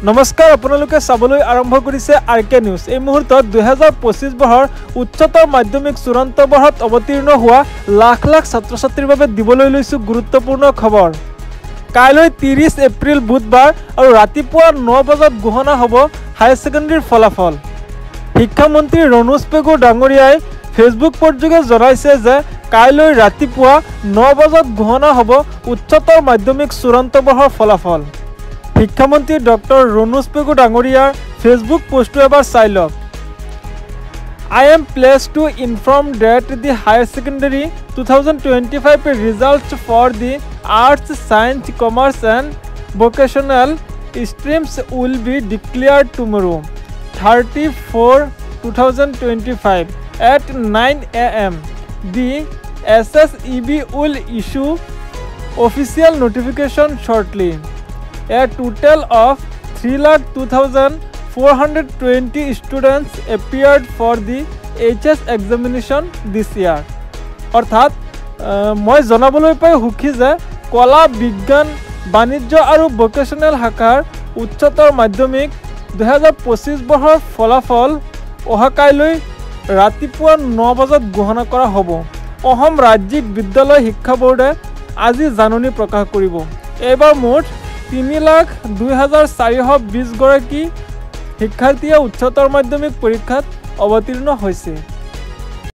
নমস্কাৰ, আপোনালোকে চাবলৈ আৰম্ভ কৰিছে আৰকে নিউজ। এই মুহূৰ্তত 2025 বৰ্ষৰ উচ্চতৰ মাধ্যমিক চূড়ান্ত বৰ্ষত অৱতীৰ্ণ হোৱা লাখ লাখ ছাত্ৰ ছাত্ৰীৰ বাবে দিবলৈ লৈছোঁ গুৰুত্বপূৰ্ণ খবৰ। কাইলৈ 30 এপ্ৰিল বুধবাৰ আৰু ৰাতিপুৱা 9 বজাত ঘোষণা হ'ব হায়াৰ ছেকেণ্ডেৰীৰ ফলাফল। শিক্ষামন্ত্ৰী ৰণোজ পেগু ডাঙৰীয়াই ফেচবুক পোষ্টযোগে জনাইছে যে কাইলৈ ৰাতিপুৱা 9 বজাত ঘোষণা হ'ব উচ্চতৰ মাধ্যমিক চূড়ান্ত বৰ্ষৰ ফলাফল। শিক্ষামন্ত্ৰী ডক্টৰ ৰণোজ পেগু ডাঙৰীয়াৰ ফেচবুক পোষ্টটো এবাৰ চাই লওক। I am pleased to inform that the higher secondary 2025 results for the arts, science, commerce and vocational streams will be declared tomorrow, 30/4/2025 at 9 AM. The SSEB will issue official notification shortly. A total of 3,02,420 students appeared for the HS examination this year. অৰ্থাৎ মই জনাবলৈ পাই সুখী যে কলা, বিজ্ঞান, বাণিজ্য আৰু ভোকেশ্যনেল শাখাৰ উচ্চতৰ মাধ্যমিক 2025 বৰ্ষৰ ফলাফল অহাকাইলৈ ৰাতিপুৱা 9 বজাত ঘোষণা কৰা হ'ব। অসম ৰাজ্যিক বিদ্যালয় শিক্ষা বোৰ্ডে আজি জাননী প্ৰকাশ কৰিব। এইবাৰ মুঠ 3,02,420 গৰাকী শিক্ষাৰ্থীয়ে উচ্চতৰ মাধ্যমিক পৰীক্ষাত অৱতীৰ্ণ হৈছে।